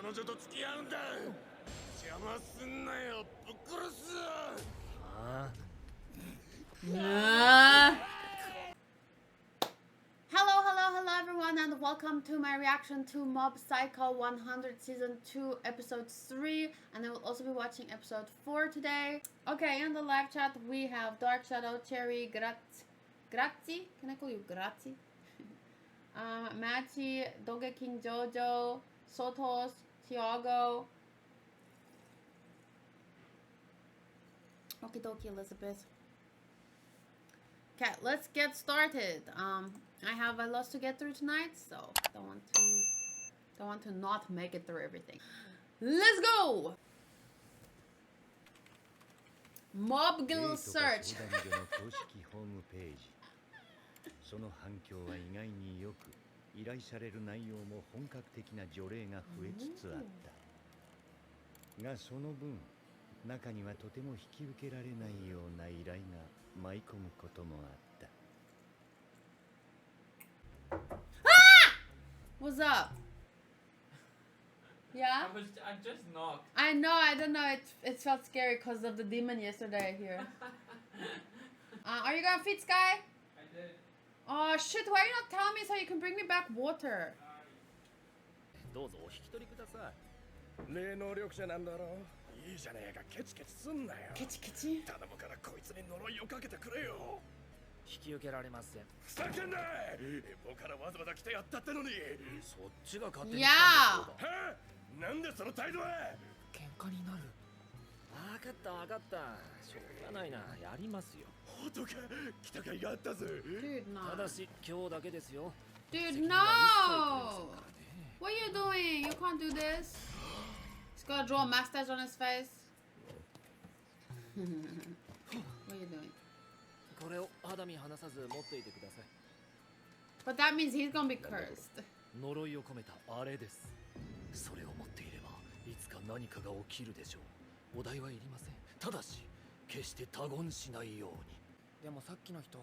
彼女と付き合うんだ。邪魔すんなよ、ぶっ殺す。Hello everyone and welcome to my reaction to Mob Psycho 100 season 2 episode 3, and I will also be watching episode 4 today. Okay, in the live chat we have Dark Shadow, Cherry, Grazi, can I call you Grazi? Machi, Dogeking Jojo, Sotos, Tiago. Okie dokie, Elizabeth. Okay, let's get started. I have a lot to get through tonight, so don't want to not make it through everything. Let's go. Mob Guild Search. その反響は意外によく、依頼される内容も本格的な除霊が増えつつあった。がその分、中にはとても引き受けられないような依頼が舞い込むこともあった。What's up? Yeah? I just knocked. I know, I don't know, it felt scary because of the demon yesterday here. Are you gonna feed Sky? I did. Oh shit, why are you not telling me so you can bring me back water? どうぞお引き取りください。霊能力者なんだろう。いいじゃねえか、ケチケチすんなよ。ケチケチ頼むからこいつに呪いをかけてくれよ。引き受けられません。ふざけんな。僕からわざわざ来てやったってのに。そっちが勝手に。Yeah. はあ？なんでその態度は。喧嘩になる。わかったわかった。しょうがないな、やりますよ。本当か、来た甲斐があったぜ。Dude, no. ただし今日だけですよ。 Dude, no! What are you doing? You can't do this. He's gonna draw a mustache on his face. What are you doing? これを肌身離さず持っていてください。 But that means he's gonna be cursed. 呪いを込めたあれです。それを持っていればいつか何かが起きるでしょう。お題はいりません。ただし決して他言しないように。でもさっきの人、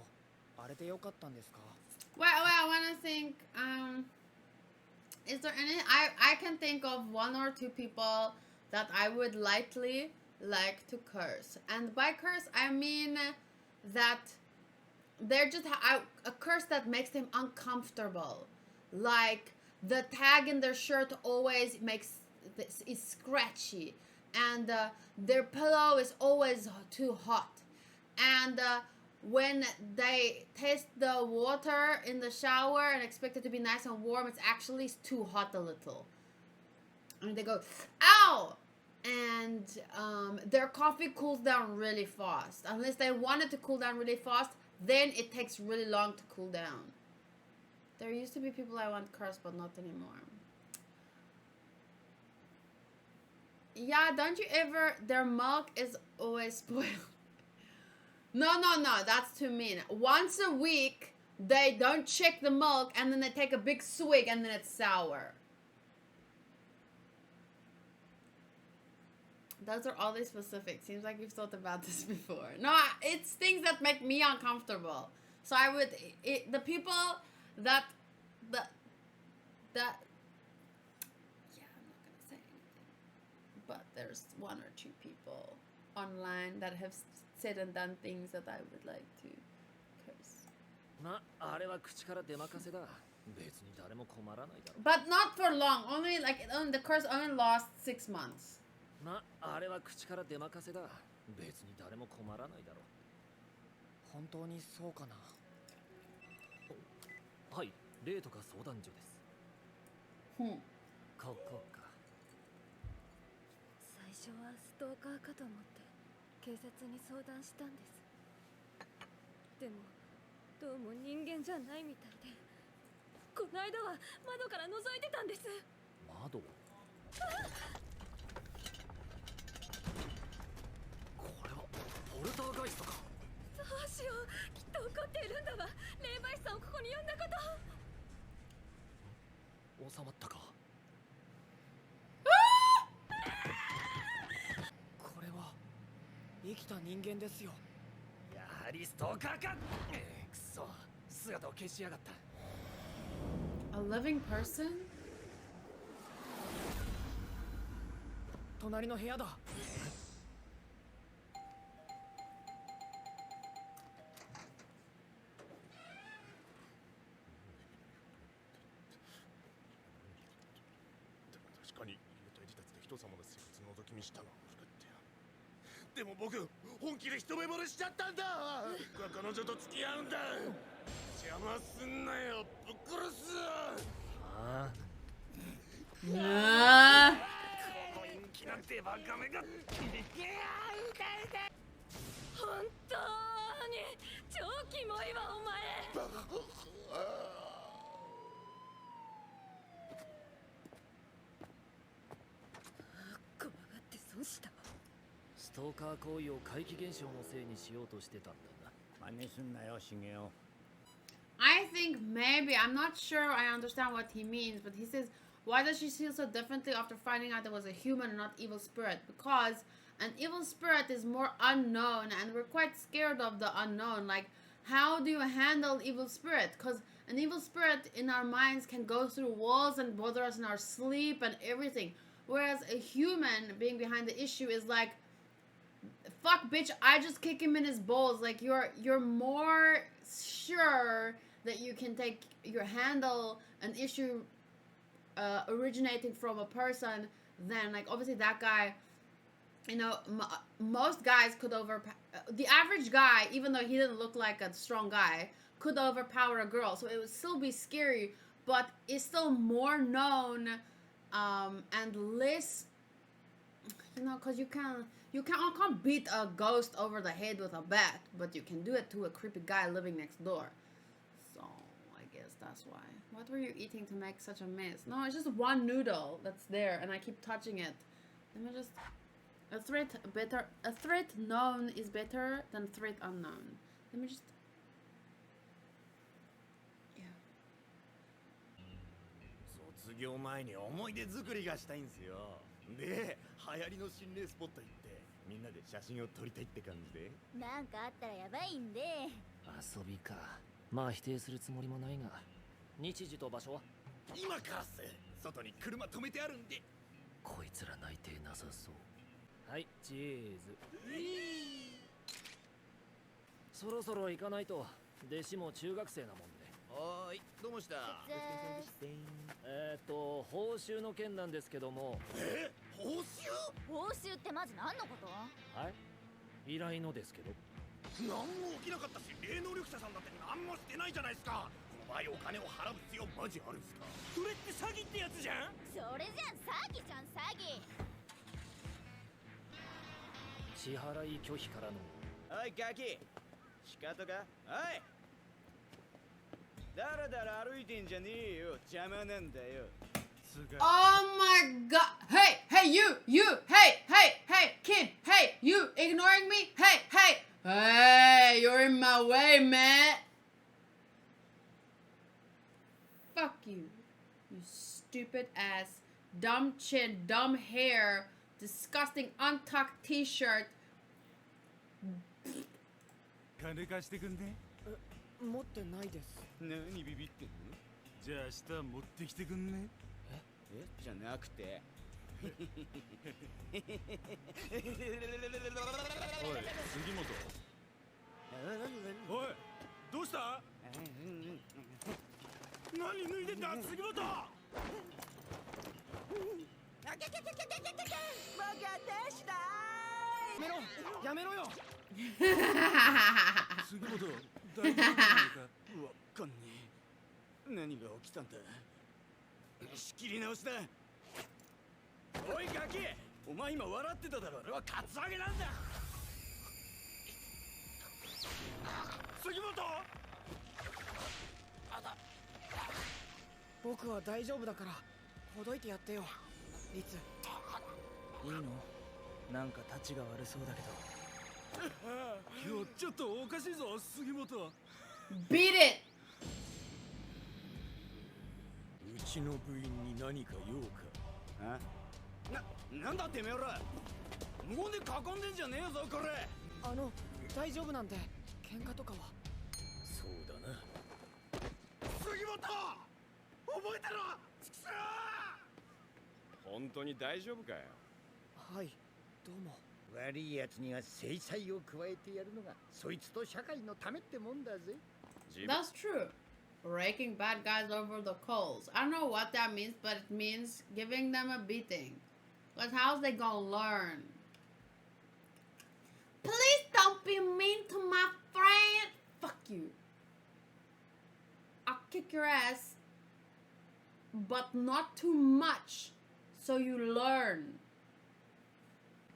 あれでよかったんですか? Wait, I wanna think, is there any, I can think of one or two people that I would lightly like to curse. And by curse, I mean that they're just a curse that makes them uncomfortable. Like the tag in their shirt always is scratchy, and their pillow is always too hot, and when they taste the water in the shower and expect it to be nice and warm, it's actually too hot a little. And they go, ow! And their coffee cools down really fast. Unless they want it to cool down really fast, then it takes really long to cool down. There used to be people I want cursed, but not anymore. Yeah, don't you ever... Their milk is always spoiled. No, that's too mean. Once a week, they don't check the milk, and then they take a big swig, and then it's sour. Those are all the specifics. Seems like you've thought about this before. No, it's things that make me uncomfortable. So I would... the people that... Yeah, I'm not gonna say anything. But there's one or two people online that have said and done things that I would like to curse. But not for long. Only like the curse only lasts 6 months. あれは口から出まかせだ。別に誰も困らないだろう。本当にそうかな。はい、霊とか相談所です。ここか。最初はストーカーかと思って警察に相談したんです。でもどうも人間じゃないみたいで、この間は窓から覗いてたんです。窓？ポルターガイストか。そうしよう、きっと怒っているんだわ。霊媒師さんをここに呼んだこと。収まったか。これは生きた人間ですよ。やはりストーカーか。くそ、姿を消しやがった。A living person? 隣の部屋だ。確かに幽体自殺で人様の生活を覗き見したのは古かったよ。でも僕本気で一目惚れしちゃったんだ。僕は彼女と付き合うんだ。邪魔すんなよ、ぶっ殺す。ああ。この陰気なデバカメが。本当に超キモいわお前。怖がって損した。ストーカー行為を怪奇現象のせいにしようとしてたんだな。真似すんなよ、シゲオ。I think maybe, I'm not sure I understand what he means, but he says, why does she feel so differently after finding out it was a human and not evil spirit? Because an evil spirit is more unknown, and we're quite scared of the unknown. Like, how do you handle evil spirit? Because an evil spirit in our minds can go through walls and bother us in our sleep and everything. Whereas a human being behind the issue is like, fuck bitch, I just kick him in his balls. Like, you're more sure that you can handle an issue originating from a person than, like, obviously that guy, you know, most guys could the average guy, even though he didn't look like a strong guy, could overpower a girl. So it would still be scary, but it's still more known and less, you know, because you can't beat a ghost over the head with a bat, but you can do it to a creepy guy living next door. So I guess that's why. What were you eating to make such a mess? No, it's just one noodle that's there, and I keep touching it. Let me just. A threat known is better than threat unknown. Let me just. Yeah. 卒業前に思い出作りがしたいんすよ。で、流行りの心霊スポット行ってみんなで写真を撮りたいって感じで。なんかあったらやばいんで。遊びか。まあ否定するつもりもないが。日時と場所は？今からっす。外に車止めてあるんで。こいつら内定なさそう。はい、チーズ。そろそろ行かないと。弟子も中学生なもんで。はーい、どうもした。報酬の件なんですけども。報酬？報酬ってまず何のこと？はい。依頼のですけど。何も起きなかったし、霊能力者さんだって何もしてないじゃないですか。この場合お金を払う必要マジあるんすか？それって詐欺ってやつじゃん。それじゃん、詐欺じゃん、詐欺。支払い拒否からの。おいガキ、仕方か？おい、だらだら歩いてんじゃねえよ、邪魔なんだよ。Oh my god! Hey, you, hey, kid, hey, you ignoring me? Hey, you're in my way, man. Fuck you, you stupid ass, dumb chin, dumb hair, disgusting untucked t-shirt. 金貸してくんね。持ってないです。何ビビってんの？じゃあ明日持ってきてくんね。じゃなくて。おい、杉本。おい、どうした？何脱いでんだ、杉本。やめろよ。杉本、大丈夫なのか？わかんねえ。何が起きたんだ？仕切り直しだ。おいガキ、お前今笑ってただろ。俺はカツアゲなんだ。杉本。僕は大丈夫だからほどいてやってよ、リツ。いいの？なんかタチが悪そうだけど。今日ちょっとおかしいぞ、杉本。Beat it! うちの部員に何か用か？なんだてめえら。無言で囲んでんじゃねえぞこれ。大丈夫なんで。喧嘩とかは？そうだな。杉本、覚えてろ。本当に大丈夫かよ。はい、どうも。悪いやつには制裁を加えてやるのがそいつと社会のためってもんだぜ。 That's true. Raking bad guys over the coals. I don't know what that means, but it means giving them a beating. But how's they gonna learn? Please don't be mean to my friend. Fuck you. I'll kick your ass, but not too much, so you learn.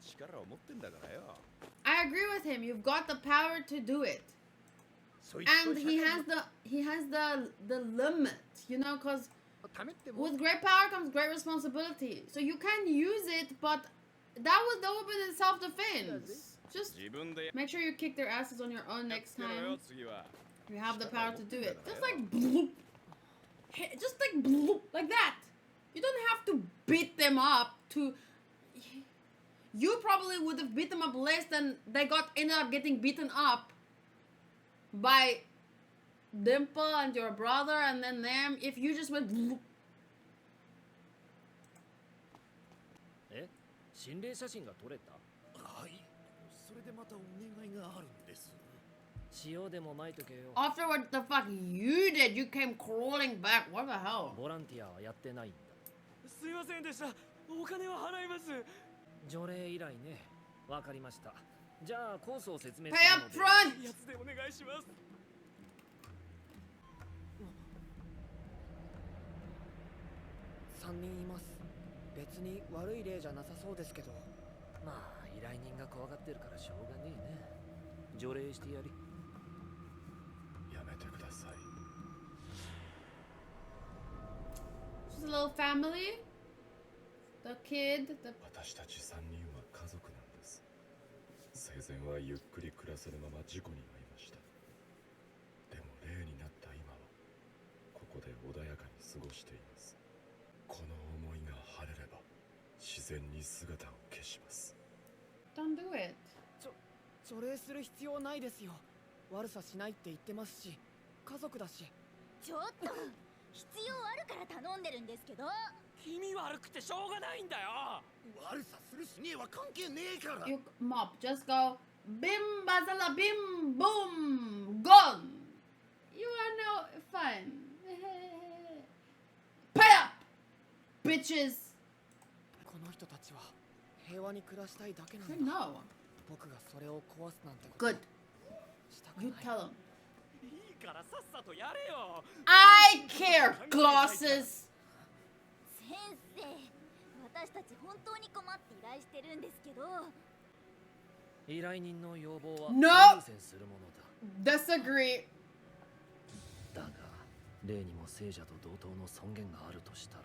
力を持ってんだからよ。 I agree with him. You've got the power to do it. And he has the limit, you know, because with great power comes great responsibility. So you can use it, but that would be in self-defense. Just make sure you kick their asses on your own next time. You have the power to do it. Just like bloop. Just like bloop, like that. You don't have to beat them up to... You probably would have beat them up less than they ended up getting beaten up by Dimple and your brother and then them if you just went. え、心霊写真が撮れた？はい。それでまたお願いがあるんです。塩でも撒いとけよ。 After what the fuck you did, you came crawling back. What the hell? ボランティアはやってないんだ。すいませんでした。お金は払います。除霊以来ね。わかりました。じゃあコースを説明 Pay する up ので。 front! やつでお願いします。3人います。別に悪い例じゃなさそうですけど。まあ依頼人が怖がってるからしょうがねえね。除霊してやり。やめてください。 Just a little family. The kid, the... 私たち3人は家族なんです。生前はゆっくり暮らせるまま事故に遭いました。でも霊になった今はここで穏やかに過ごしています。この思いが晴れれば自然に姿を消します。 Don't do it. 除霊する必要ないですよ。悪さしないって言ってますし、家族だし。ちょっと必要あるから頼んでるんですけど。気味悪くてしょうがないんだよ。悪さするしねえは関係ねえから。 You mop, just go bim bazala bim boom gone. You are now fine. Pay up, bitches. この人たちは平和に暮らしたいだけなん I だ。 know. 僕がそれを壊すなんてこと Good. したく You ない。 tell him. いいからさっさとやれよ。 I care, glasses. 先生、私たち本当に困って依頼してるんですけど。依頼人の要望は No! 優先するものだ。 Disagree. だが霊にも聖者と同等の尊厳があるとしたら、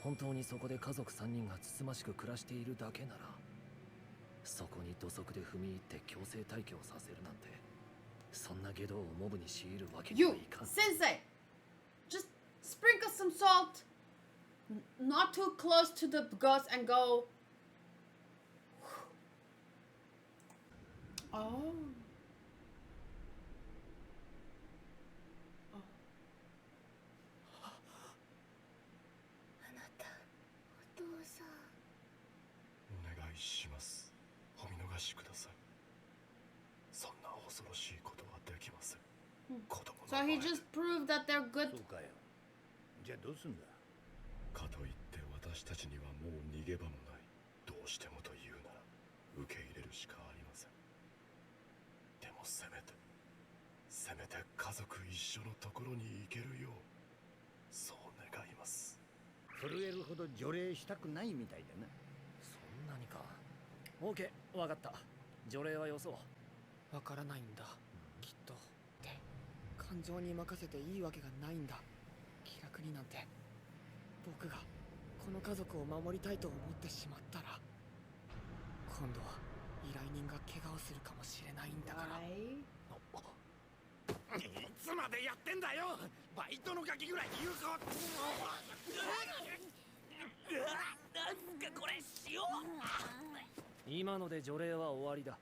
本当にそこで家族3人がつつましく暮らしているだけなら、そこに土足で踏み入って強制退去をさせるなんて、そんな下道をモブに強いるわけには You, いかん。 sensei, just sprinkle some salt, not too close to the ghost, and go. Oh. Oh. あなた、お父さん。お願いします。お見逃しください。そんな恐ろしいことはできません。子供の So 前 he で just proved that they're good. そうかよ。じゃあどうすんだ。かといって私たちにはもう逃げ場もない。どうしてもというなら受け入れるしかありません。でもせめて家族一緒のところに行けるようそう願います。震えるほど除霊したくないみたいだな。そんなにか。オーケー、わかった。除霊はよそう。わからないんだ。きっと。感情に任せていいわけがないんだ。気楽になんて。僕がこの家族を守りたいと思ってしまったら、今度は依頼人が怪我をするかもしれないんだから。 Why? いつまでやってんだよ。バイトのガキぐらい有効。なんすかこれ塩。今ので除霊は終わりだ。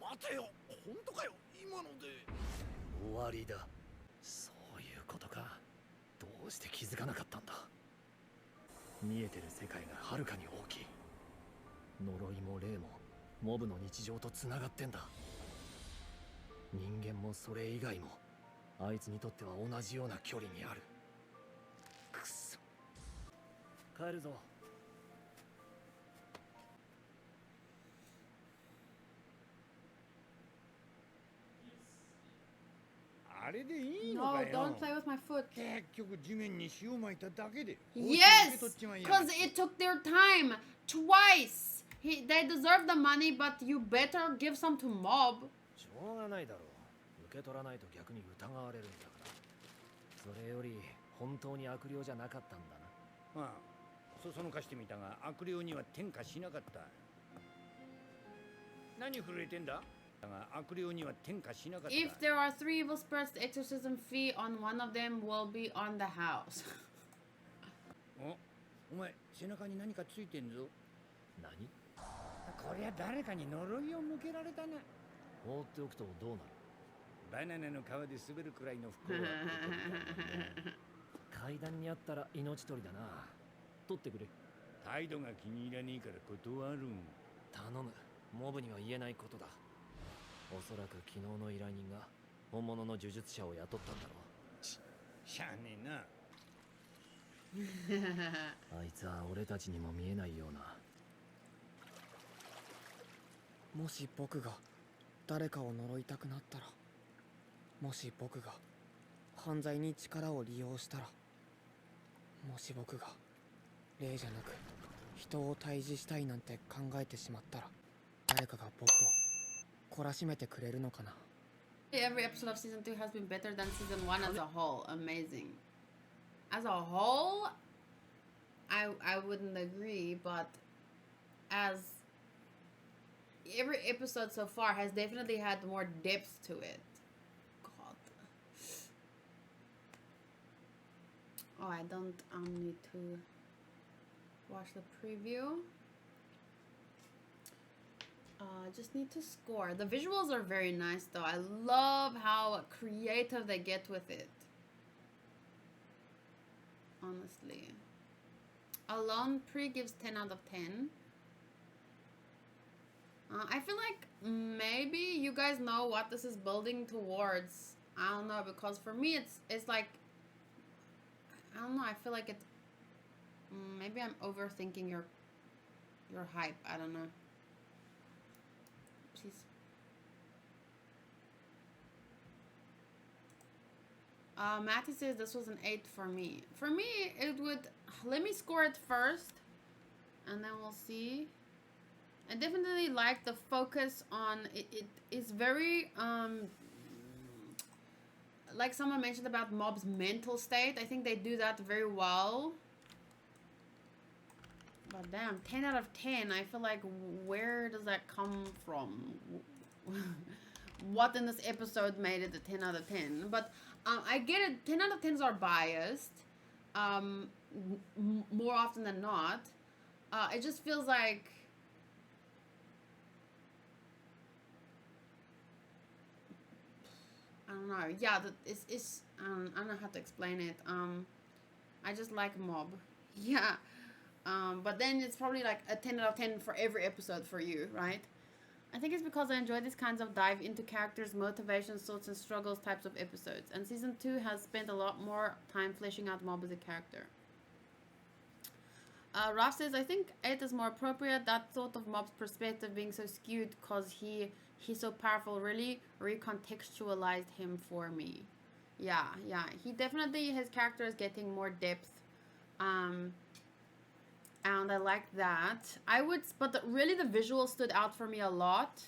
待てよ。本当かよ。今ので終わりだ。そういうことか。どうして気づかなかったんだ。見えてる世界がはるかに大きい。呪いも霊もモブの日常とつながってんだ。人間もそれ以外もあいつにとっては同じような距離にある。くっそ。帰るぞ。あれでいいの No, かよ。 don't play with my foot. 結局地面に塩まいただけで。 Yes, because it took their time twice. They deserve the money, but you better give some to mob. しょうがないだろう。受け取らないと逆に疑われるんだから。それより本当に悪霊じゃなかったんだな。ああ、そそのかしてみたが悪霊には転化しなかった。何震えてんだ？だが悪霊には転化しなかった。 If there are 3 evil spirits, the exorcism fee on one of them will be on the house. お前背中に何かついてんぞ。何？こりゃ誰かに呪いを向けられたな。放っておくとどうなる？バナナの皮で滑るくらいの不幸は階段にあったら命取りだな。取ってくれ。態度が気に入らねえから断るん。頼む。モブには言えないことだ。おそらく昨日の依頼人が本物の呪術者を雇ったんだろう。しゃあねえな。あいつは俺たちにも見えないような。もし僕が誰かを呪いたくなったら、もし僕が犯罪に力を利用したら、もし僕が霊じゃなく人を退治したいなんて考えてしまったら、誰かが僕を懲らしめてくれるのかな。 Every episode of season 2 has been better than season 1 as a whole. Amazing. As a whole, I wouldn't agree, but as every episode so far has definitely had more depth to it. God. Oh, I don't need to watch the preview. Just need to score. The visuals are very nice though. I love how creative they get with it. Honestly. Alone pre gives 10 out of 10. I feel like maybe you guys know what this is building towards. I don't know, because for me it's like, I don't know, I feel like it's maybe I'm overthinking your hype. I don't know. Please. Matty says this was an 8 for me. For me, it would, let me score it first and then we'll see. I definitely like the focus on it is very like someone mentioned about Mob's mental state. I think they do that very well. But damn, 10 out of 10. I feel like, where does that come from? What in this episode made it a 10 out of 10? But I get it. 10 out of 10s are biased. More often than not. It just feels like, I don't know. Yeah, it's I don't know how to explain it. I just like Mob. Yeah. But then it's probably like a 10 out of 10 for every episode for you, right? I think it's because I enjoy these kinds of dive into characters, motivations, thoughts, and struggles types of episodes. And season 2 has spent a lot more time fleshing out Mob as a character. Raf says, I think 8 is more appropriate. That thought of Mob's perspective being so skewed because he's so powerful really recontextualized him for me. Yeah. He definitely, his character is getting more depth. And I like that. But really the visuals stood out for me a lot.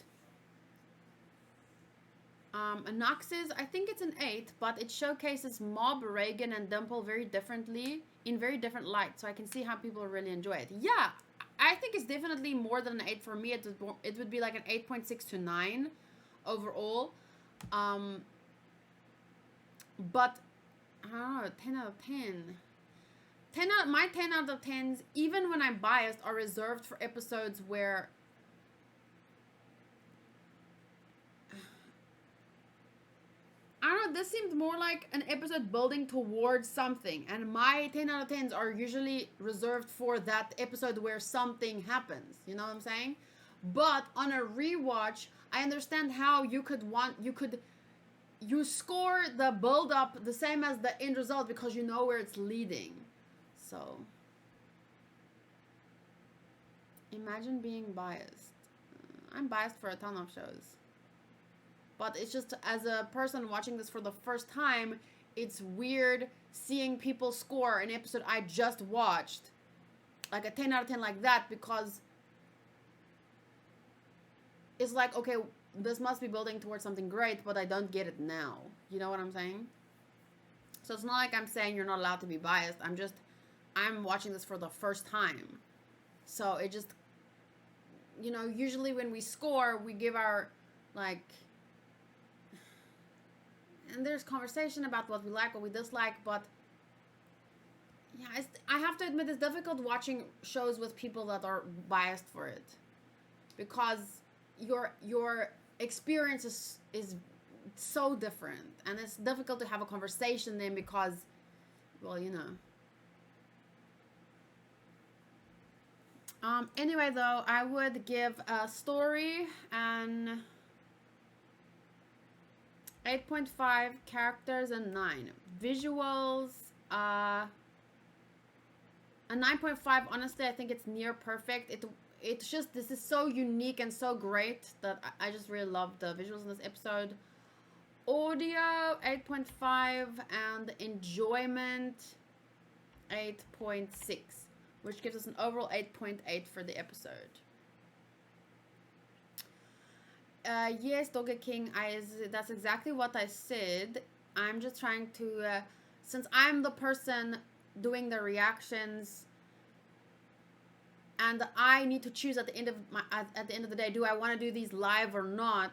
Nox's, I think it's an 8, but it showcases Mob, Reagan, and Dimple very differently, in very different light, so I can see how people really enjoy it. Yeah, I think it's definitely more than an 8 for me. It would be like an 8.6 to 9 overall. But, I don't know, 10 out of 10. My 10 out of 10s, even when I'm biased, are reserved for episodes where I don't know, this seemed more like an episode building towards something, and my 10 out of 10s are usually reserved for that episode where something happens, you know what I'm saying? But on a rewatch, I understand how you score the build up the same as the end result because you know where it's leading. So imagine being biased. I'm biased for a ton of shows. But it's just, as a person watching this for the first time, it's weird seeing people score an episode I just watched, like a 10 out of 10 like that, because it's like, okay, this must be building towards something great, but I don't get it now. You know what I'm saying? So it's not like I'm saying you're not allowed to be biased. I'm watching this for the first time. So it just, you know, usually when we score, we give our, like, and there's conversation about what we like, what we dislike, but yeah, I have to admit it's difficult watching shows with people that are biased for it, because your experience is so different, and it's difficult to have a conversation then because, well, you know. Anyway, though, I would give a story an 8.5, characters and 9. Visuals, a 9.5. Honestly, I think it's near perfect. It's just, this is so unique and so great that I just really love the visuals in this episode. Audio, 8.5, and enjoyment, 8.6, which gives us an overall 8.8 for the episode. Yes, Dogger King, that's exactly what I said. I'm just trying to, since I'm the person doing the reactions, and I need to choose at the end of the day, do I want to do these live or not?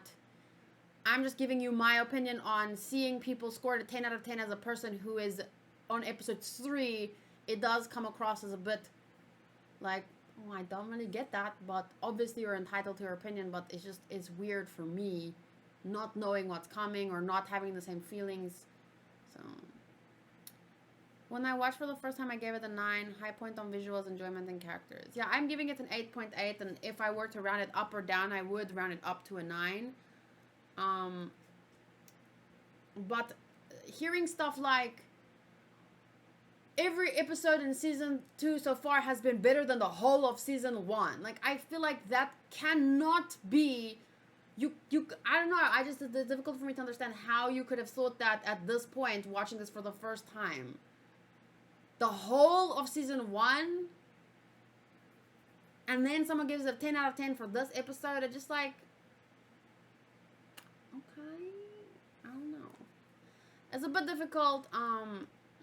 I'm just giving you my opinion on seeing people score a 10 out of 10 as a person who is on episode 3. It does come across as a bit like, oh, I don't really get that, but obviously you're entitled to your opinion, but it's weird for me not knowing what's coming or not having the same feelings. So when I watched for the first time, I gave it a 9. High point on visuals, enjoyment, and characters. Yeah, I'm giving it an 8.8, and if I were to round it up or down, I would round it up to a 9. But hearing stuff like every episode in season 2 so far has been better than the whole of season 1. Like, I feel like that cannot be, I don't know, it's difficult for me to understand how you could have thought that at this point, watching this for the first time. The whole of season 1, and then someone gives it a 10 out of 10 for this episode. It's just like, okay, I don't know. It's a bit difficult,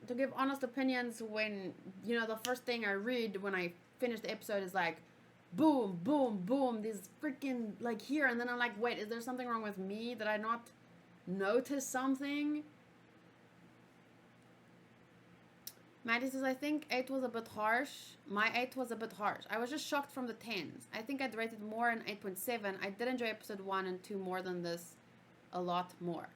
to give honest opinions when, you know, the first thing I read when I finish the episode is like, boom, boom, boom, these freaking, like, here, and then I'm like, wait, is there something wrong with me? Did I not notice something? Maddie says, I think 8 was a bit harsh. My 8 was a bit harsh. I was just shocked from the 10s. I think I'd rate it more an 8.7. I did enjoy episode 1 and 2 more than this, a lot more.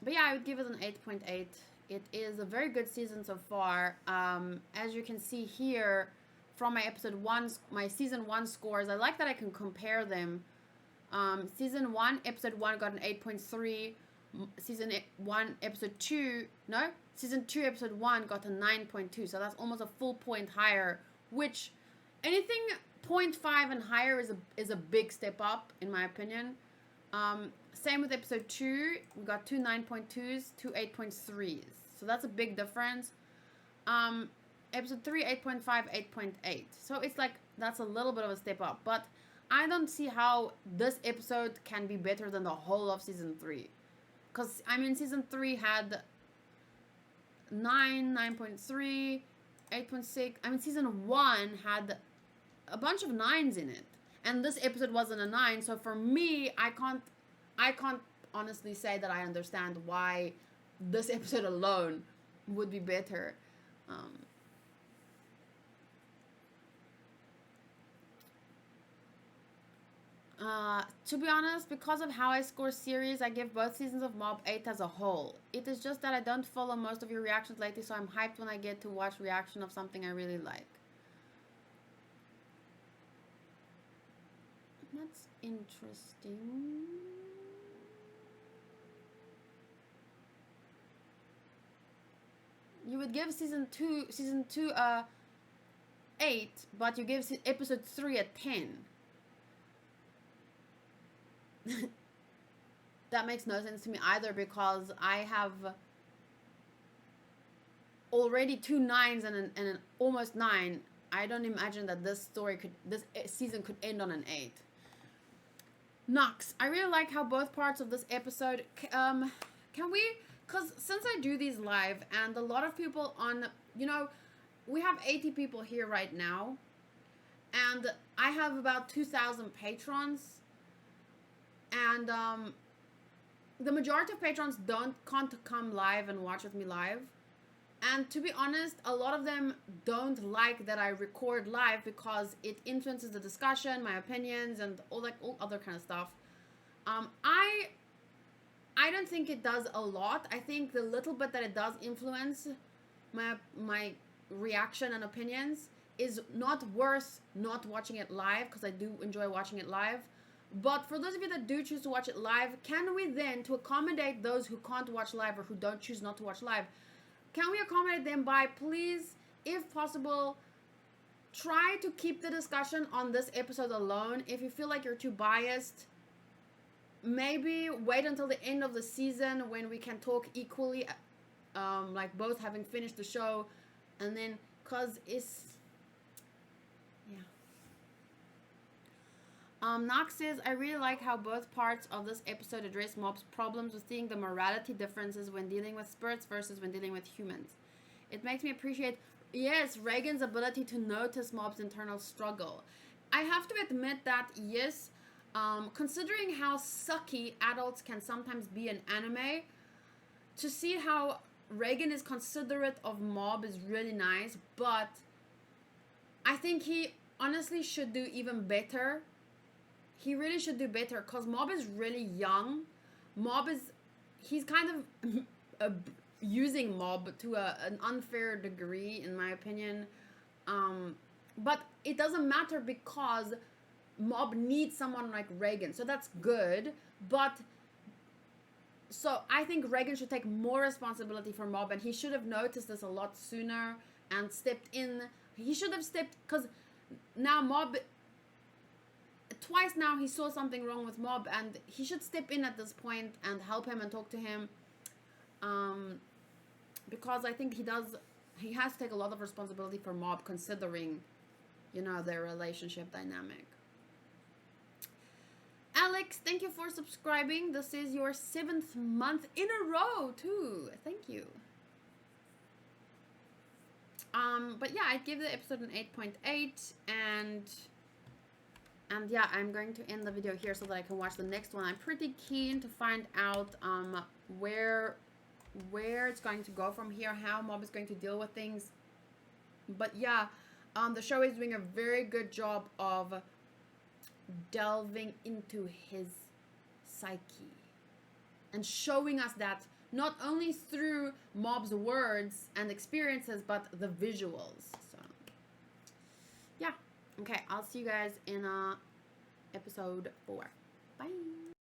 But yeah, I would give it an 8.8. It is a very good season so far. As you can see here from my my season 1 scores, I like that I can compare them. Season 1, episode 1 got an 8.3. Season 2, episode 1 got a 9.2. So that's almost a full point higher, which anything 0.5 and higher is a big step up, in my opinion. Same with episode 2. We got 2 9.2s, 2 8.3s. So that's a big difference. Episode 3, 8.5, 8.8. So it's like, that's a little bit of a step up. But I don't see how this episode can be better than the whole of season 3. Because, I mean, season 3 had 9, 9.3, 8.6. I mean, season 1 had a bunch of 9s in it. And this episode wasn't a 9. So for me, I can't honestly say that I understand why this episode alone would be better. To be honest, because of how I score series, I give both seasons of Mob 8 as a whole. It is just that I don't follow most of your reactions lately, so I'm hyped when I get to watch reaction of something I really like. That's interesting. You would give season 2 8, but you give episode 3 a 10. That makes no sense to me either, because I have already 2 9s and an almost 9. I don't imagine that this season could end on an 8. Nox, I really like how both parts of this episode, can we, because since I do these live and a lot of people on, you know, we have 80 people here right now, and I have about 2,000 patrons, and the majority of patrons can't come live and watch with me live. And to be honest, a lot of them don't like that I record live because it influences the discussion, my opinions, and all other kind of stuff. I don't think it does a lot. I think the little bit that it does influence my reaction and opinions is not worth not watching it live, because I do enjoy watching it live. But for those of you that do choose to watch it live, can we then, to accommodate those who can't watch live or who don't choose not to watch live, can we accommodate them by, please, if possible, try to keep the discussion on this episode alone. If you feel like you're too biased, maybe wait until the end of the season when we can talk equally, like both having finished the show, and then, cause it's, yeah. Nox says, I really like how both parts of this episode address Mob's problems with seeing the morality differences when dealing with spirits versus when dealing with humans. It makes me appreciate, yes, Reagan's ability to notice Mob's internal struggle. I have to admit that, yes, considering how sucky adults can sometimes be in anime, to see how Reagan is considerate of Mob is really nice, but I think he honestly should do even better. He really should do better, because Mob is really young. He's kind of using Mob to an unfair degree, in my opinion. But it doesn't matter, because Mob needs someone like Reagan, so that's good. But so I think Reagan should take more responsibility for Mob, and he should have noticed this a lot sooner and stepped in. He should have stepped, because now Mob, twice now he saw something wrong with Mob, and he should step in at this point and help him and talk to him, because I think he has to take a lot of responsibility for Mob, considering, you know, their relationship dynamic. Alex, thank you for subscribing. This is your 7th month in a row too. Thank you. But yeah, I'd give the episode an 8.8, and yeah, I'm going to end the video here so that I can watch the next one. I'm pretty keen to find out where it's going to go from here, how Mob is going to deal with things. But yeah, the show is doing a very good job of delving into his psyche and showing us that not only through Mob's words and experiences, but the visuals. So yeah, okay, I'll see you guys in episode 4. Bye.